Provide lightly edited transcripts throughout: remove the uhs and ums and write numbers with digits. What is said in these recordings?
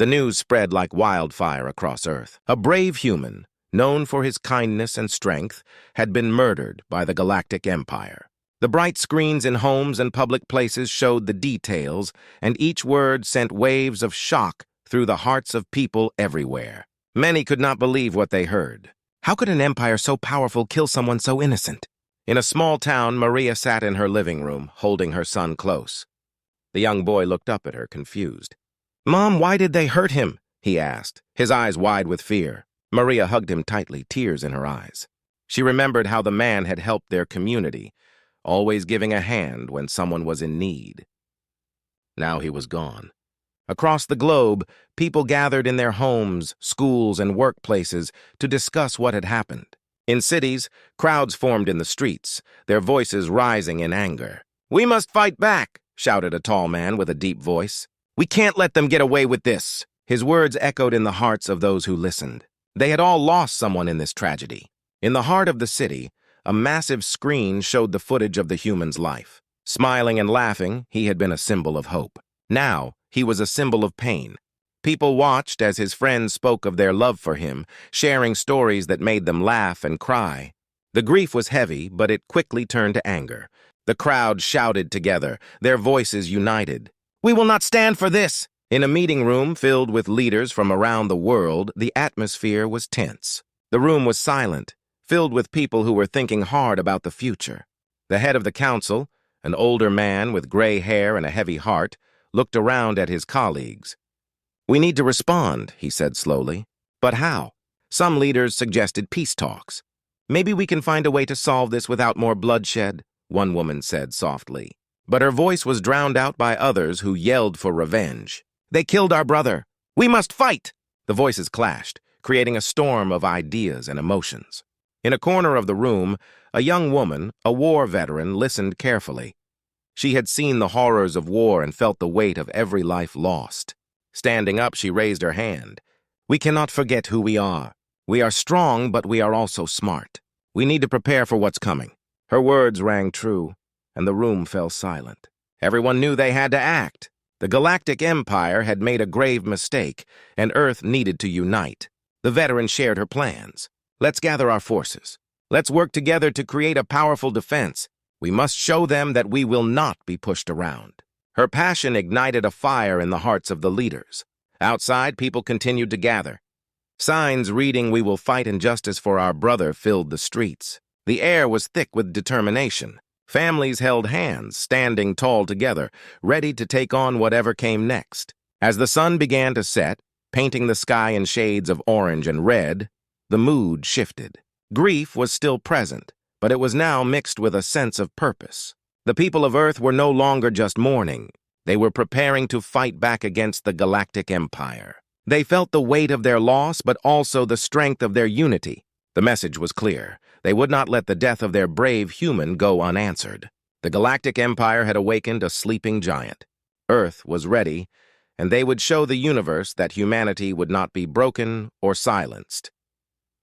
The news spread like wildfire across Earth. A brave human, known for his kindness and strength, had been murdered by the Galactic Empire. The bright screens in homes and public places showed the details, and each word sent waves of shock through the hearts of people everywhere. Many could not believe what they heard. How could an empire so powerful kill someone so innocent? In a small town, Maria sat in her living room, holding her son close. The young boy looked up at her, confused. "Mom, why did they hurt him?" he asked, his eyes wide with fear. Maria hugged him tightly, tears in her eyes. She remembered how the man had helped their community, always giving a hand when someone was in need. Now he was gone. Across the globe, people gathered in their homes, schools, and workplaces to discuss what had happened. In cities, crowds formed in the streets, their voices rising in anger. "We must fight back," shouted a tall man with a deep voice. "We can't let them get away with this." His words echoed in the hearts of those who listened. They had all lost someone in this tragedy. In the heart of the city, a massive screen showed the footage of the human's life. Smiling and laughing, he had been a symbol of hope. Now, he was a symbol of pain. People watched as his friends spoke of their love for him, sharing stories that made them laugh and cry. The grief was heavy, but it quickly turned to anger. The crowd shouted together, their voices united. "We will not stand for this!" In a meeting room filled with leaders from around the world, the atmosphere was tense. The room was silent, filled with people who were thinking hard about the future. The head of the council, an older man with gray hair and a heavy heart, looked around at his colleagues. "We need to respond," he said slowly. "But how?" Some leaders suggested peace talks. "Maybe we can find a way to solve this without more bloodshed," one woman said softly. But her voice was drowned out by others who yelled for revenge. "They killed our brother. We must fight!" The voices clashed, creating a storm of ideas and emotions. In a corner of the room, a young woman, a war veteran, listened carefully. She had seen the horrors of war and felt the weight of every life lost. Standing up, she raised her hand. "We cannot forget who we are. We are strong, but we are also smart. We need to prepare for what's coming." Her words rang true, and the room fell silent. Everyone knew they had to act. The Galactic Empire had made a grave mistake, and Earth needed to unite. The veteran shared her plans. "Let's gather our forces. Let's work together to create a powerful defense. We must show them that we will not be pushed around." Her passion ignited a fire in the hearts of the leaders. Outside, people continued to gather. Signs reading "We will fight injustice for our brother" filled the streets. The air was thick with determination. Families held hands, standing tall together, ready to take on whatever came next. As the sun began to set, painting the sky in shades of orange and red, the mood shifted. Grief was still present, but it was now mixed with a sense of purpose. The people of Earth were no longer just mourning. They were preparing to fight back against the Galactic Empire. They felt the weight of their loss, but also the strength of their unity. The message was clear. They would not let the death of their brave human go unanswered. The Galactic Empire had awakened a sleeping giant. Earth was ready, and they would show the universe that humanity would not be broken or silenced.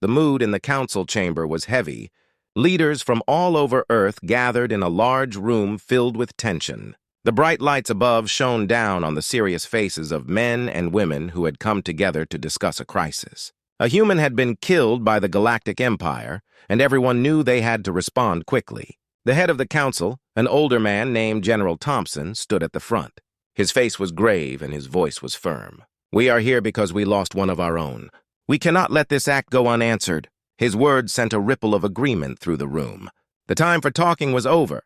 The mood in the council chamber was heavy. Leaders from all over Earth gathered in a large room filled with tension. The bright lights above shone down on the serious faces of men and women who had come together to discuss a crisis. A human had been killed by the Galactic Empire, and everyone knew they had to respond quickly. The head of the council, an older man named General Thompson, stood at the front. His face was grave and his voice was firm. "We are here because we lost one of our own. We cannot let this act go unanswered." His words sent a ripple of agreement through the room. The time for talking was over.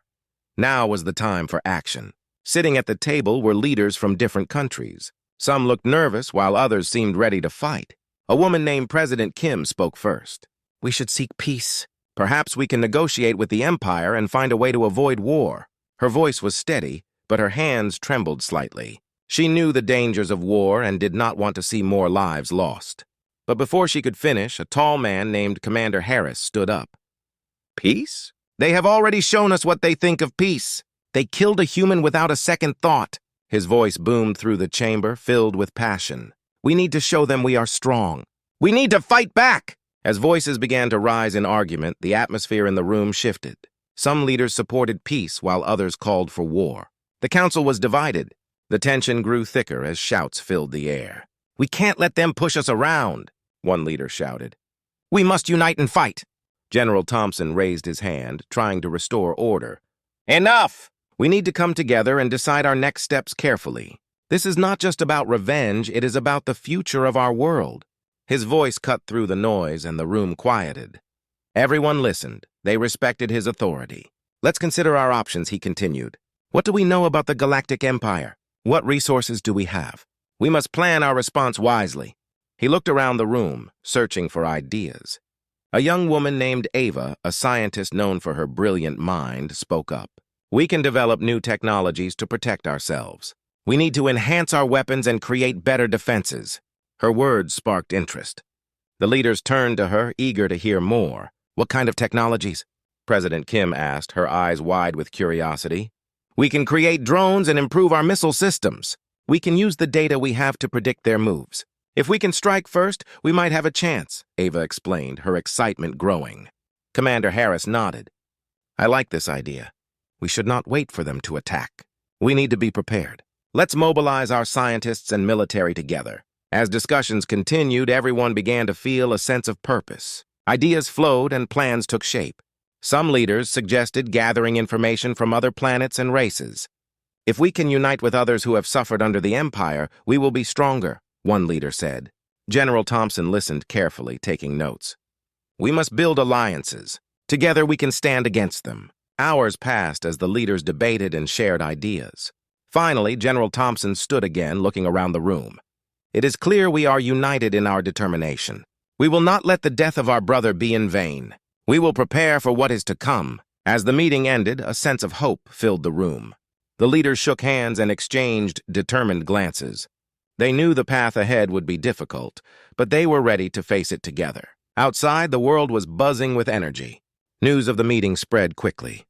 Now was the time for action. Sitting at the table were leaders from different countries. Some looked nervous while others seemed ready to fight. A woman named President Kim spoke first. "We should seek peace. Perhaps we can negotiate with the Empire and find a way to avoid war." Her voice was steady, but her hands trembled slightly. She knew the dangers of war and did not want to see more lives lost. But before she could finish, a tall man named Commander Harris stood up. "Peace? They have already shown us what they think of peace. They killed a human without a second thought." His voice boomed through the chamber, filled with passion. "We need to show them we are strong. We need to fight back!" As voices began to rise in argument, the atmosphere in the room shifted. Some leaders supported peace while others called for war. The council was divided. The tension grew thicker as shouts filled the air. We can't let them push us around, one leader shouted. We must unite and fight. General Thompson raised his hand, trying to restore order. Enough! We need to come together and decide our next steps carefully. This is not just about revenge, it is about the future of our world. His voice cut through the noise and the room quieted. Everyone listened. They respected his authority. Let's consider our options, he continued. What do we know about the Galactic Empire? What resources do we have? We must plan our response wisely. He looked around the room, searching for ideas. A young woman named Ava, a scientist known for her brilliant mind, spoke up. We can develop new technologies to protect ourselves. We need to enhance our weapons and create better defenses. Her words sparked interest. The leaders turned to her, eager to hear more. What kind of technologies? President Kim asked, her eyes wide with curiosity. We can create drones and improve our missile systems. We can use the data we have to predict their moves. If we can strike first, we might have a chance, Ava explained, her excitement growing. Commander Harris nodded. I like this idea. We should not wait for them to attack. We need to be prepared. Let's mobilize our scientists and military together. As discussions continued, everyone began to feel a sense of purpose. Ideas flowed and plans took shape. Some leaders suggested gathering information from other planets and races. If we can unite with others who have suffered under the Empire, we will be stronger, one leader said. General Thompson listened carefully, taking notes. We must build alliances. Together we can stand against them. Hours passed as the leaders debated and shared ideas. Finally, General Thompson stood again, looking around the room. It is clear we are united in our determination. We will not let the death of our brother be in vain. We will prepare for what is to come. As the meeting ended, a sense of hope filled the room. The leaders shook hands and exchanged determined glances. They knew the path ahead would be difficult, but they were ready to face it together. Outside, the world was buzzing with energy. News of the meeting spread quickly.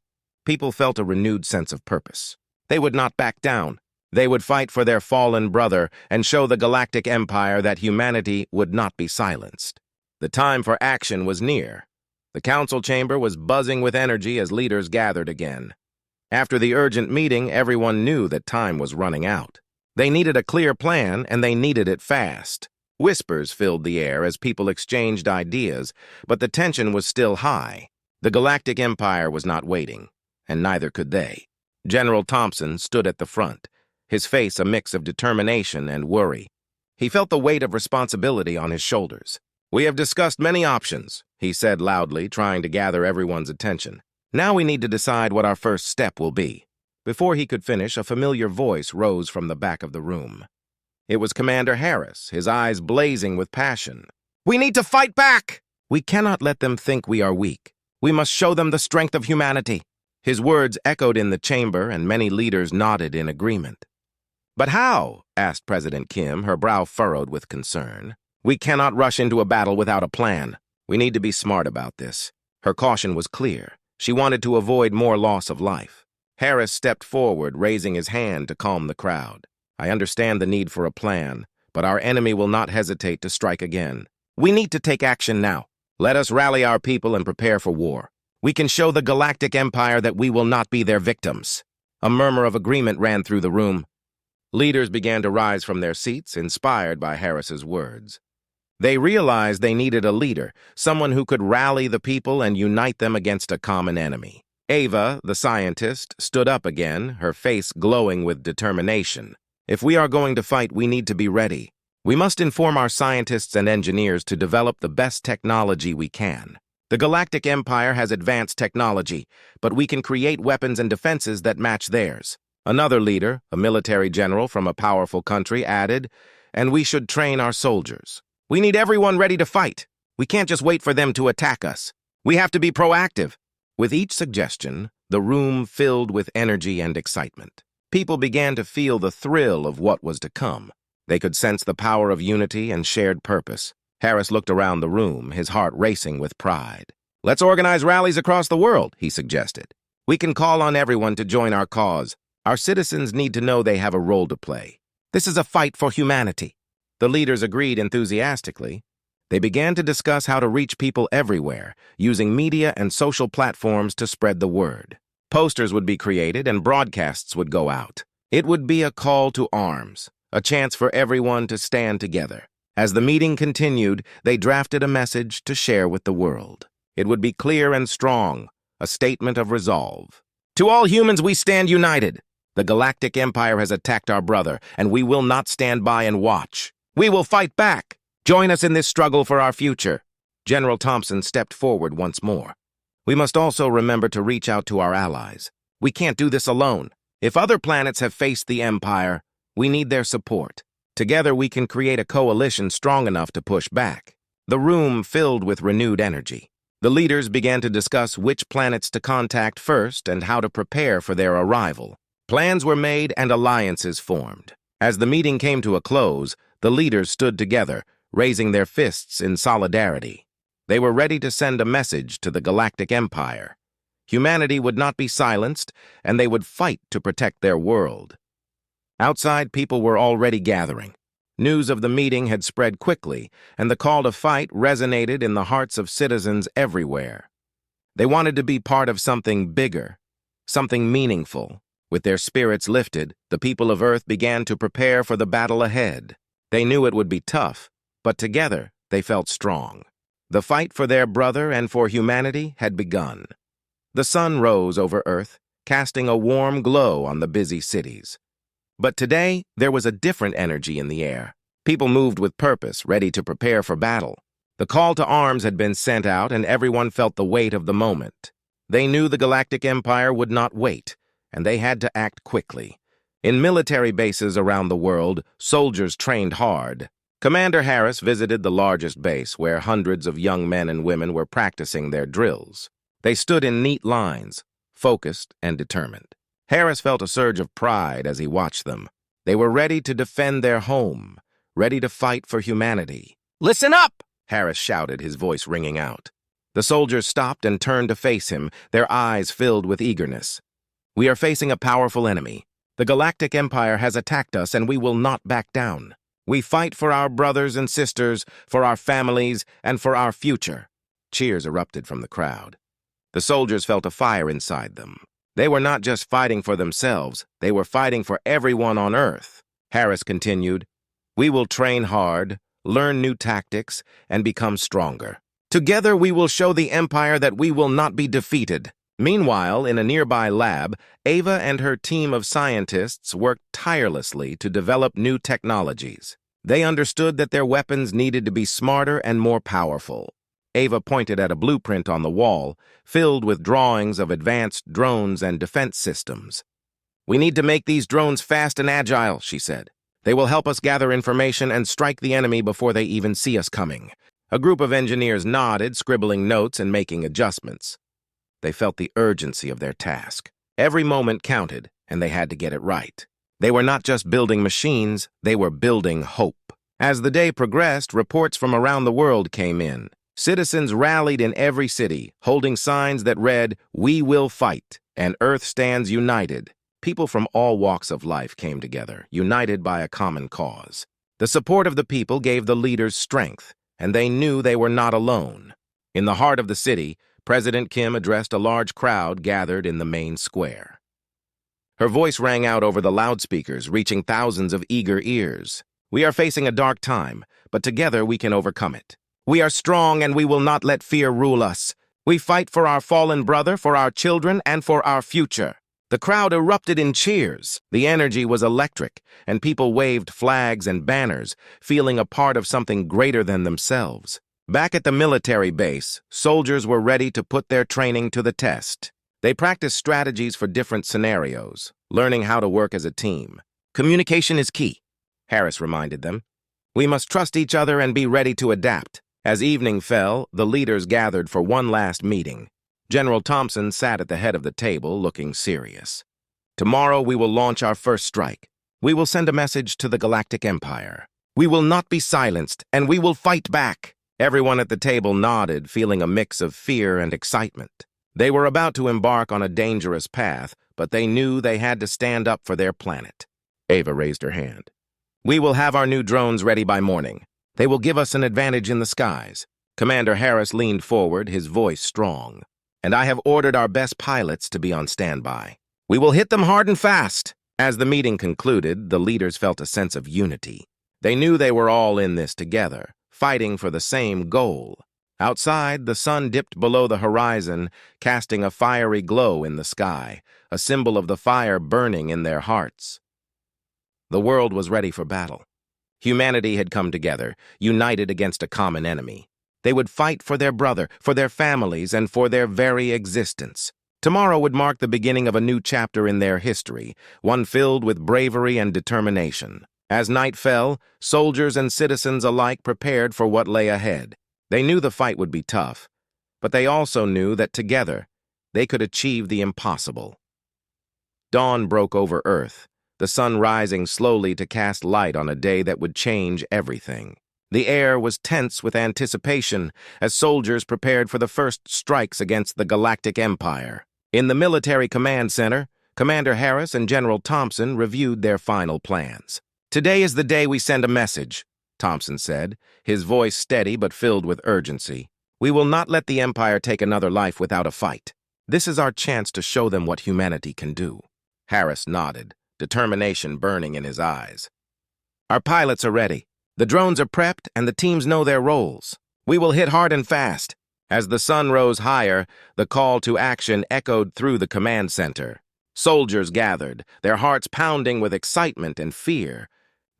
People felt a renewed sense of purpose. They would not back down. They would fight for their fallen brother and show the Galactic Empire that humanity would not be silenced. The time for action was near. The council chamber was buzzing with energy as leaders gathered again. After the urgent meeting, everyone knew that time was running out. They needed a clear plan, and they needed it fast. Whispers filled the air as people exchanged ideas, but the tension was still high. The Galactic Empire was not waiting, and neither could they. General Thompson stood at the front, his face a mix of determination and worry. He felt the weight of responsibility on his shoulders. We have discussed many options, he said loudly, trying to gather everyone's attention. Now we need to decide what our first step will be. Before he could finish, a familiar voice rose from the back of the room. It was Commander Harris, his eyes blazing with passion. We need to fight back! We cannot let them think we are weak. We must show them the strength of humanity. His words echoed in the chamber, and many leaders nodded in agreement. But how? Asked President Kim, her brow furrowed with concern. We cannot rush into a battle without a plan. We need to be smart about this. Her caution was clear. She wanted to avoid more loss of life. Harris stepped forward, raising his hand to calm the crowd. I understand the need for a plan, but our enemy will not hesitate to strike again. We need to take action now. Let us rally our people and prepare for war. We can show the Galactic Empire that we will not be their victims. A murmur of agreement ran through the room. Leaders began to rise from their seats, inspired by Harris's words. They realized they needed a leader, someone who could rally the people and unite them against a common enemy. Ava, the scientist, stood up again, her face glowing with determination. If we are going to fight, we need to be ready. We must inform our scientists and engineers to develop the best technology we can. The Galactic Empire has advanced technology, but we can create weapons and defenses that match theirs. Another leader, a military general from a powerful country, added, and we should train our soldiers. We need everyone ready to fight. We can't just wait for them to attack us. We have to be proactive. With each suggestion, the room filled with energy and excitement. People began to feel the thrill of what was to come. They could sense the power of unity and shared purpose. Harris looked around the room, his heart racing with pride. Let's organize rallies across the world, he suggested. We can call on everyone to join our cause. Our citizens need to know they have a role to play. This is a fight for humanity. The leaders agreed enthusiastically. They began to discuss how to reach people everywhere, using media and social platforms to spread the word. Posters would be created and broadcasts would go out. It would be a call to arms, a chance for everyone to stand together. As the meeting continued, they drafted a message to share with the world. It would be clear and strong, a statement of resolve. To all humans, we stand united. The Galactic Empire has attacked our brother, and we will not stand by and watch. We will fight back. Join us in this struggle for our future. General Thompson stepped forward once more. We must also remember to reach out to our allies. We can't do this alone. If other planets have faced the Empire, we need their support. Together we can create a coalition strong enough to push back. The room filled with renewed energy. The leaders began to discuss which planets to contact first and how to prepare for their arrival. Plans were made and alliances formed. As the meeting came to a close, the leaders stood together, raising their fists in solidarity. They were ready to send a message to the Galactic Empire. Humanity would not be silenced, and they would fight to protect their world. Outside, people were already gathering. News of the meeting had spread quickly, and the call to fight resonated in the hearts of citizens everywhere. They wanted to be part of something bigger, something meaningful. With their spirits lifted, the people of Earth began to prepare for the battle ahead. They knew it would be tough, but together they felt strong. The fight for their brother and for humanity had begun. The sun rose over Earth, casting a warm glow on the busy cities. But today, there was a different energy in the air. People moved with purpose, ready to prepare for battle. The call to arms had been sent out, and everyone felt the weight of the moment. They knew the Galactic Empire would not wait, and they had to act quickly. In military bases around the world, soldiers trained hard. Commander Harris visited the largest base, where hundreds of young men and women were practicing their drills. They stood in neat lines, focused and determined. Harris felt a surge of pride as he watched them. They were ready to defend their home, ready to fight for humanity. "Listen up!" Harris shouted, his voice ringing out. The soldiers stopped and turned to face him, their eyes filled with eagerness. "We are facing a powerful enemy. The Galactic Empire has attacked us, and we will not back down. We fight for our brothers and sisters, for our families, and for our future." Cheers erupted from the crowd. The soldiers felt a fire inside them. They were not just fighting for themselves, they were fighting for everyone on Earth. Harris continued, "We will train hard, learn new tactics, and become stronger. Together we will show the Empire that we will not be defeated." Meanwhile, in a nearby lab, Ava and her team of scientists worked tirelessly to develop new technologies. They understood that their weapons needed to be smarter and more powerful. Ava pointed at a blueprint on the wall, filled with drawings of advanced drones and defense systems. "We need to make these drones fast and agile," she said. "They will help us gather information and strike the enemy before they even see us coming." A group of engineers nodded, scribbling notes and making adjustments. They felt the urgency of their task. Every moment counted, and they had to get it right. They were not just building machines, they were building hope. As the day progressed, reports from around the world came in. Citizens rallied in every city, holding signs that read, "We will fight," and Earth stands united. People from all walks of life came together, united by a common cause. The support of the people gave the leaders strength, and they knew they were not alone. In the heart of the city, President Kim addressed a large crowd gathered in the main square. Her voice rang out over the loudspeakers, reaching thousands of eager ears. "We are facing a dark time, but together we can overcome it. We are strong and we will not let fear rule us. We fight for our fallen brother, for our children, and for our future." The crowd erupted in cheers. The energy was electric, and people waved flags and banners, feeling a part of something greater than themselves. Back at the military base, soldiers were ready to put their training to the test. They practiced strategies for different scenarios, learning how to work as a team. "Communication is key," Harris reminded them. "We must trust each other and be ready to adapt." As evening fell, the leaders gathered for one last meeting. General Thompson sat at the head of the table, looking serious. "Tomorrow we will launch our first strike. We will send a message to the Galactic Empire. We will not be silenced, and we will fight back." Everyone at the table nodded, feeling a mix of fear and excitement. They were about to embark on a dangerous path, but they knew they had to stand up for their planet. Ava raised her hand. "We will have our new drones ready by morning. They will give us an advantage in the skies." Commander Harris leaned forward, his voice strong. "And I have ordered our best pilots to be on standby. We will hit them hard and fast." As the meeting concluded, the leaders felt a sense of unity. They knew they were all in this together, fighting for the same goal. Outside, the sun dipped below the horizon, casting a fiery glow in the sky, a symbol of the fire burning in their hearts. The world was ready for battle. Humanity had come together, united against a common enemy. They would fight for their brother, for their families, and for their very existence. Tomorrow would mark the beginning of a new chapter in their history, one filled with bravery and determination. As night fell, soldiers and citizens alike prepared for what lay ahead. They knew the fight would be tough, but they also knew that together they could achieve the impossible. Dawn broke over Earth, the sun rising slowly to cast light on a day that would change everything. The air was tense with anticipation as soldiers prepared for the first strikes against the Galactic Empire. In the military command center, Commander Harris and General Thompson reviewed their final plans. "Today is the day we send a message," Thompson said, his voice steady but filled with urgency. "We will not let the Empire take another life without a fight. This is our chance to show them what humanity can do." Harris nodded, determination burning in his eyes. "Our pilots are ready. The drones are prepped and the teams know their roles. We will hit hard and fast." As the sun rose higher, the call to action echoed through the command center. Soldiers gathered, their hearts pounding with excitement and fear.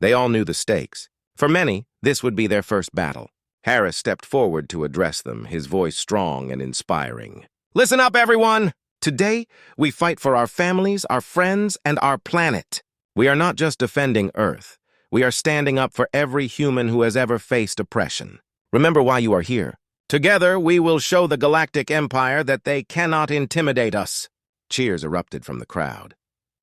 They all knew the stakes. For many, this would be their first battle. Harris stepped forward to address them, his voice strong and inspiring. "Listen up, everyone! Today, we fight for our families, our friends, and our planet. We are not just defending Earth. We are standing up for every human who has ever faced oppression. Remember why you are here. Together, we will show the Galactic Empire that they cannot intimidate us." Cheers erupted from the crowd.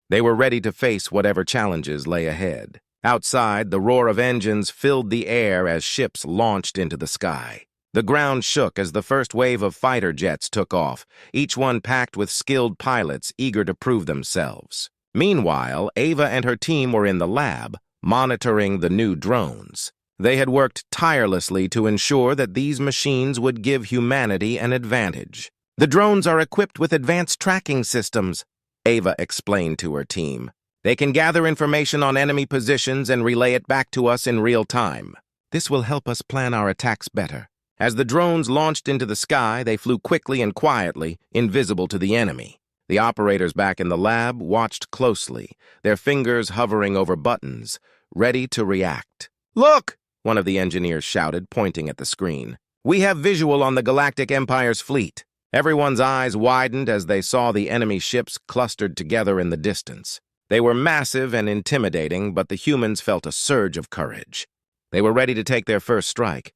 They were ready to face whatever challenges lay ahead. Outside, the roar of engines filled the air as ships launched into the sky. The ground shook as the first wave of fighter jets took off, each one packed with skilled pilots eager to prove themselves. Meanwhile, Ava and her team were in the lab, monitoring the new drones. They had worked tirelessly to ensure that these machines would give humanity an advantage. "The drones are equipped with advanced tracking systems," Ava explained to her team. "They can gather information on enemy positions and relay it back to us in real time. This will help us plan our attacks better." As the drones launched into the sky, they flew quickly and quietly, invisible to the enemy. The operators back in the lab watched closely, their fingers hovering over buttons, ready to react. "Look!" one of the engineers shouted, pointing at the screen. "We have visual on the Galactic Empire's fleet." Everyone's eyes widened as they saw the enemy ships clustered together in the distance. They were massive and intimidating, but the humans felt a surge of courage. They were ready to take their first strike.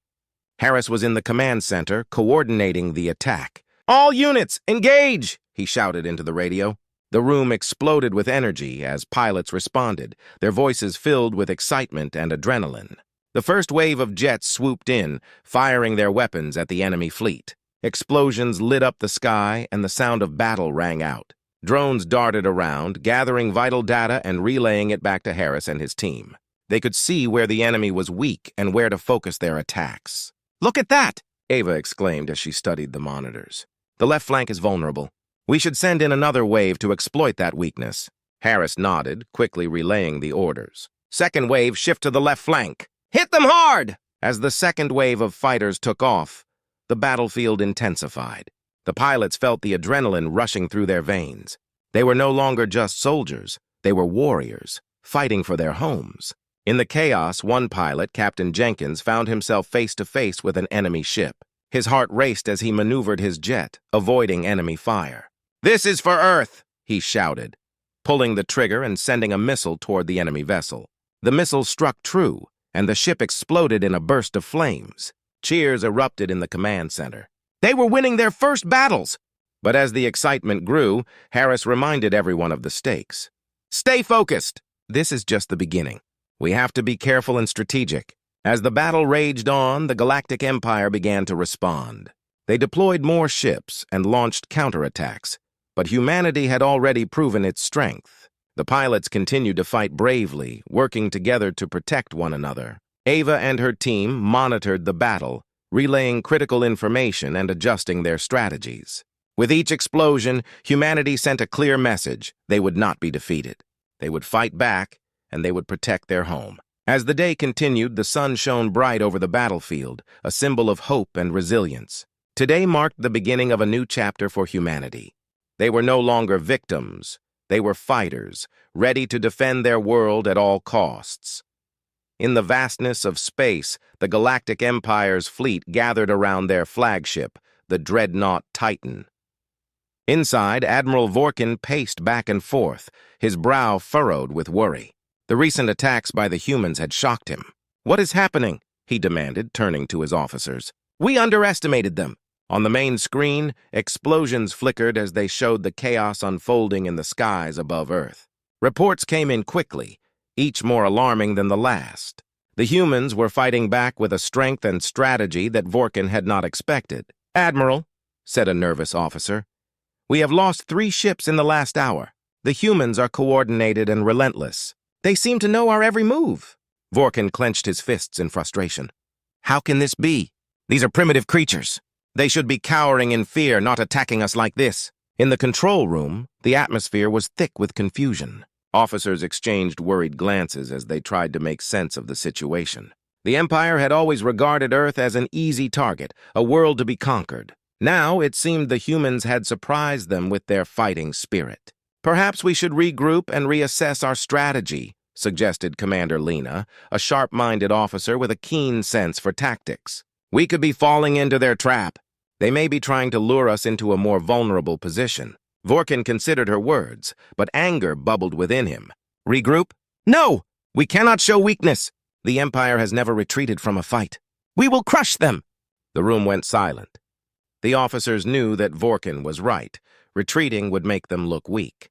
Harris was in the command center, coordinating the attack. "All units, engage!" he shouted into the radio. The room exploded with energy as pilots responded, their voices filled with excitement and adrenaline. The first wave of jets swooped in, firing their weapons at the enemy fleet. Explosions lit up the sky, and the sound of battle rang out. Drones darted around, gathering vital data and relaying it back to Harris and his team. They could see where the enemy was weak and where to focus their attacks. "Look at that!" Ava exclaimed as she studied the monitors. "The left flank is vulnerable. We should send in another wave to exploit that weakness." Harris nodded, quickly relaying the orders. "Second wave, shift to the left flank. Hit them hard!" As the second wave of fighters took off, the battlefield intensified. The pilots felt the adrenaline rushing through their veins. They were no longer just soldiers. They were warriors, fighting for their homes. In the chaos, one pilot, Captain Jenkins, found himself face-to-face with an enemy ship. His heart raced as he maneuvered his jet, avoiding enemy fire. "This is for Earth!" he shouted, pulling the trigger and sending a missile toward the enemy vessel. The missile struck true, and the ship exploded in a burst of flames. Cheers erupted in the command center. They were winning their first battles! But as the excitement grew, Harris reminded everyone of the stakes. "Stay focused! This is just the beginning. We have to be careful and strategic." As the battle raged on, the Galactic Empire began to respond. They deployed more ships and launched counterattacks, but humanity had already proven its strength. The pilots continued to fight bravely, working together to protect one another. Ava and her team monitored the battle, relaying critical information and adjusting their strategies. With each explosion, humanity sent a clear message: they would not be defeated. They would fight back, and they would protect their home. As the day continued, the sun shone bright over the battlefield, a symbol of hope and resilience. Today marked the beginning of a new chapter for humanity. They were no longer victims. They were fighters, ready to defend their world at all costs. In the vastness of space, the Galactic Empire's fleet gathered around their flagship, the dreadnought Titan. Inside, Admiral Vorkin paced back and forth, his brow furrowed with worry. The recent attacks by the humans had shocked him. "What is happening?" he demanded, turning to his officers. "We underestimated them." On the main screen, explosions flickered as they showed the chaos unfolding in the skies above Earth. Reports came in quickly, each more alarming than the last. The humans were fighting back with a strength and strategy that Vorkin had not expected. "Admiral," said a nervous officer, "we have lost 3 ships in the last hour. The humans are coordinated and relentless. They seem to know our every move." Vorkin clenched his fists in frustration. "How can this be? These are primitive creatures. They should be cowering in fear, not attacking us like this." In the control room, the atmosphere was thick with confusion. Officers exchanged worried glances as they tried to make sense of the situation. The Empire had always regarded Earth as an easy target, a world to be conquered. Now it seemed the humans had surprised them with their fighting spirit. "Perhaps we should regroup and reassess our strategy," suggested Commander Lena, a sharp-minded officer with a keen sense for tactics. "We could be falling into their trap. They may be trying to lure us into a more vulnerable position." Vorkin considered her words, but anger bubbled within him. "Regroup? No! We cannot show weakness. The Empire has never retreated from a fight. We will crush them!" The room went silent. The officers knew that Vorkin was right. Retreating would make them look weak.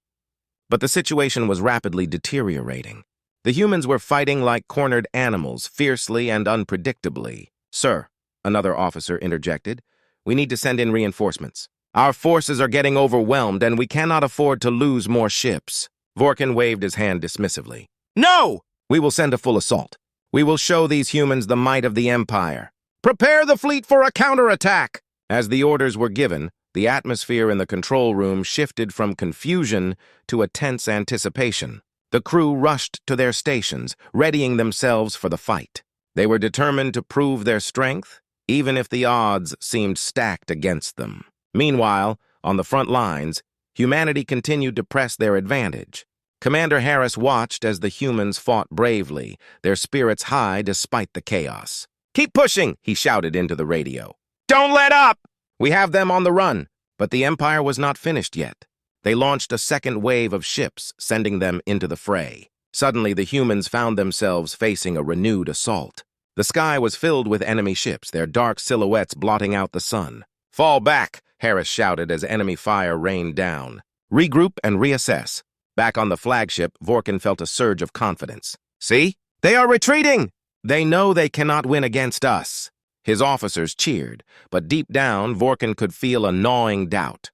But the situation was rapidly deteriorating. The humans were fighting like cornered animals, fiercely and unpredictably. "Sir," another officer interjected, "we need to send in reinforcements. Our forces are getting overwhelmed, and we cannot afford to lose more ships." Vorkin waved his hand dismissively. "No! We will send a full assault. We will show these humans the might of the Empire. Prepare the fleet for a counterattack!" As the orders were given, the atmosphere in the control room shifted from confusion to a tense anticipation. The crew rushed to their stations, readying themselves for the fight. They were determined to prove their strength, even if the odds seemed stacked against them. Meanwhile, on the front lines, humanity continued to press their advantage. Commander Harris watched as the humans fought bravely, their spirits high despite the chaos. "Keep pushing," he shouted into the radio. "Don't let up! We have them on the run." But the Empire was not finished yet. They launched a second wave of ships, sending them into the fray. Suddenly, the humans found themselves facing a renewed assault. The sky was filled with enemy ships, their dark silhouettes blotting out the sun. "Fall back!" Harris shouted as enemy fire rained down. "Regroup and reassess." Back on the flagship, Vorkin felt a surge of confidence. "See? They are retreating! They know they cannot win against us." His officers cheered, but deep down, Vorkin could feel a gnawing doubt.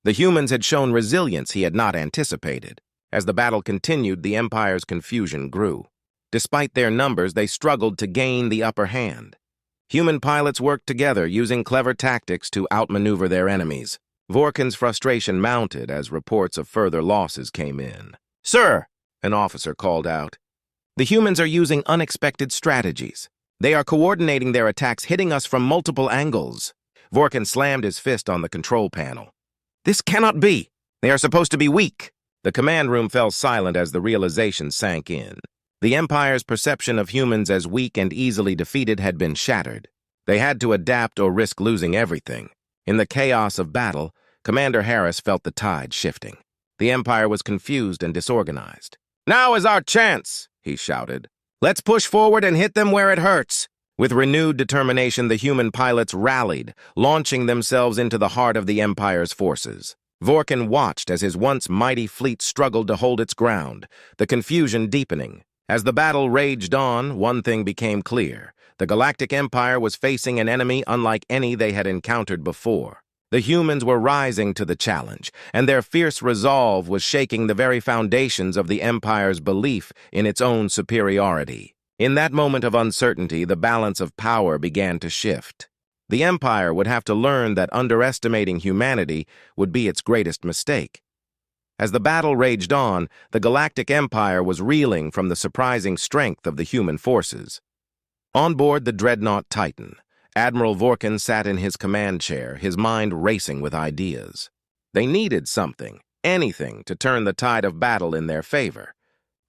The humans had shown resilience he had not anticipated. As the battle continued, the Empire's confusion grew. Despite their numbers, they struggled to gain the upper hand. Human pilots worked together, using clever tactics to outmaneuver their enemies. Vorkin's frustration mounted as reports of further losses came in. "Sir," an officer called out, "the humans are using unexpected strategies. They are coordinating their attacks, hitting us from multiple angles." Vorkin slammed his fist on the control panel. "This cannot be. They are supposed to be weak." The command room fell silent as the realization sank in. The Empire's perception of humans as weak and easily defeated had been shattered. They had to adapt or risk losing everything. In the chaos of battle, Commander Harris felt the tide shifting. The Empire was confused and disorganized. "Now is our chance," he shouted. "Let's push forward and hit them where it hurts." With renewed determination, the human pilots rallied, launching themselves into the heart of the Empire's forces. Vorkin watched as his once mighty fleet struggled to hold its ground, the confusion deepening. As the battle raged on, one thing became clear. The Galactic Empire was facing an enemy unlike any they had encountered before. The humans were rising to the challenge, and their fierce resolve was shaking the very foundations of the Empire's belief in its own superiority. In that moment of uncertainty, the balance of power began to shift. The Empire would have to learn that underestimating humanity would be its greatest mistake. As the battle raged on, the Galactic Empire was reeling from the surprising strength of the human forces. On board the dreadnought Titan, Admiral Vorkin sat in his command chair, his mind racing with ideas. They needed something, anything, to turn the tide of battle in their favor.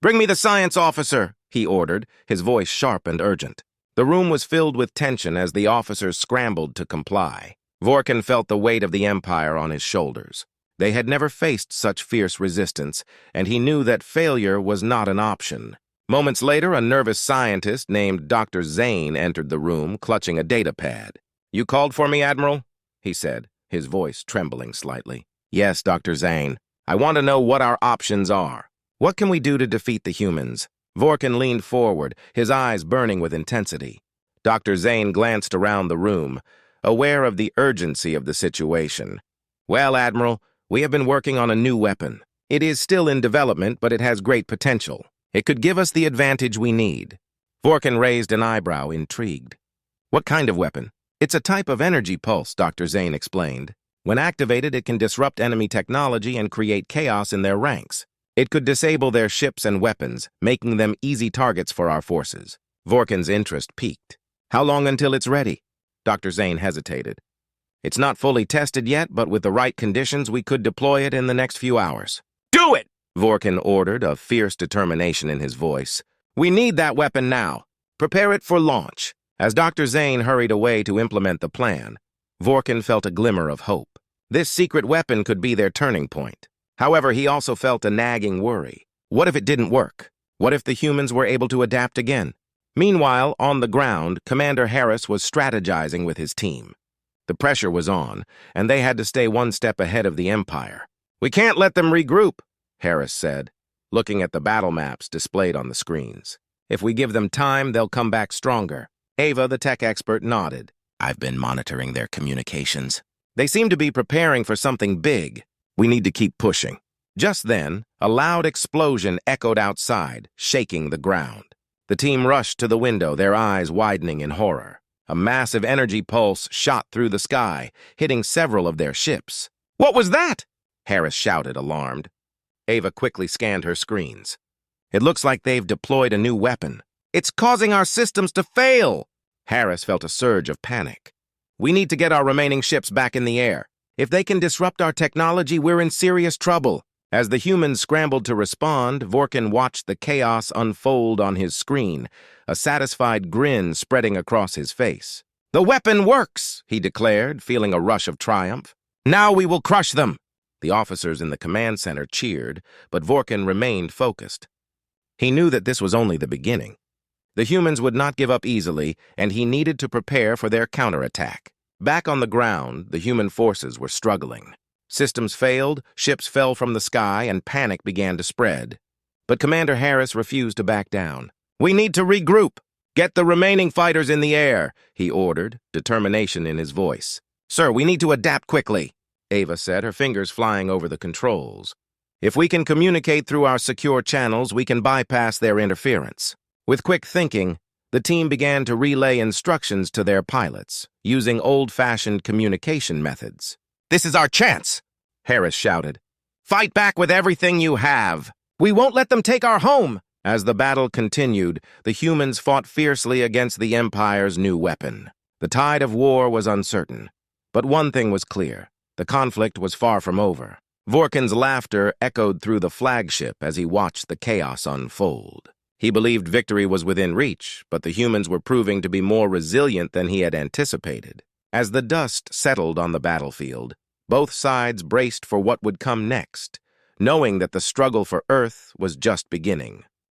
"Bring me the science officer," he ordered, his voice sharp and urgent. The room was filled with tension as the officers scrambled to comply. Vorkin felt the weight of the Empire on his shoulders. They had never faced such fierce resistance, and he knew that failure was not an option. Moments later, a nervous scientist named Dr. Zane entered the room, clutching a data pad. "You called for me, Admiral?" he said, his voice trembling slightly. "Yes, Dr. Zane. I want to know what our options are. What can we do to defeat the humans?" Vorkin leaned forward, his eyes burning with intensity. Dr. Zane glanced around the room, aware of the urgency of the situation. "Well, Admiral, we have been working on a new weapon. It is still in development, but it has great potential. It could give us the advantage we need." Vorkin raised an eyebrow, intrigued. "What kind of weapon?" "It's a type of energy pulse," Dr. Zane explained. "When activated, it can disrupt enemy technology and create chaos in their ranks. It could disable their ships and weapons, making them easy targets for our forces." Vorkin's interest piqued. "How long until it's ready?" Dr. Zane hesitated. "It's not fully tested yet, but with the right conditions, we could deploy it in the next few hours." "Do it!" Vorkin ordered, a fierce determination in his voice. "We need that weapon now. Prepare it for launch." As Dr. Zane hurried away to implement the plan, Vorkin felt a glimmer of hope. This secret weapon could be their turning point. However, he also felt a nagging worry. What if it didn't work? What if the humans were able to adapt again? Meanwhile, on the ground, Commander Harris was strategizing with his team. The pressure was on, and they had to stay one step ahead of the Empire. "We can't let them regroup," Harris said, looking at the battle maps displayed on the screens. "If we give them time, they'll come back stronger." Ava, the tech expert, nodded. "I've been monitoring their communications. They seem to be preparing for something big. We need to keep pushing." Just then, a loud explosion echoed outside, shaking the ground. The team rushed to the window, their eyes widening in horror. A massive energy pulse shot through the sky, hitting several of their ships. "What was that?" Harris shouted, alarmed. Ava quickly scanned her screens. "It looks like they've deployed a new weapon. It's causing our systems to fail." Harris felt a surge of panic. "We need to get our remaining ships back in the air. If they can disrupt our technology, we're in serious trouble." As the humans scrambled to respond, Vorkin watched the chaos unfold on his screen, a satisfied grin spreading across his face. "The weapon works," he declared, feeling a rush of triumph. "Now we will crush them." The officers in the command center cheered, but Vorkin remained focused. He knew that this was only the beginning. The humans would not give up easily, and he needed to prepare for their counterattack. Back on the ground, the human forces were struggling. Systems failed, ships fell from the sky, and panic began to spread. But Commander Harris refused to back down. "We need to regroup. Get the remaining fighters in the air," he ordered, determination in his voice. "Sir, we need to adapt quickly," Ava said, her fingers flying over the controls. "If we can communicate through our secure channels, we can bypass their interference." With quick thinking, the team began to relay instructions to their pilots, using old-fashioned communication methods. "This is our chance," Harris shouted. "Fight back with everything you have. We won't let them take our home." As the battle continued, the humans fought fiercely against the Empire's new weapon. The tide of war was uncertain. But one thing was clear. The conflict was far from over. Vorkin's laughter echoed through the flagship as he watched the chaos unfold. He believed victory was within reach, but the humans were proving to be more resilient than he had anticipated. As the dust settled on the battlefield, both sides braced for what would come next, knowing that the struggle for Earth was just beginning.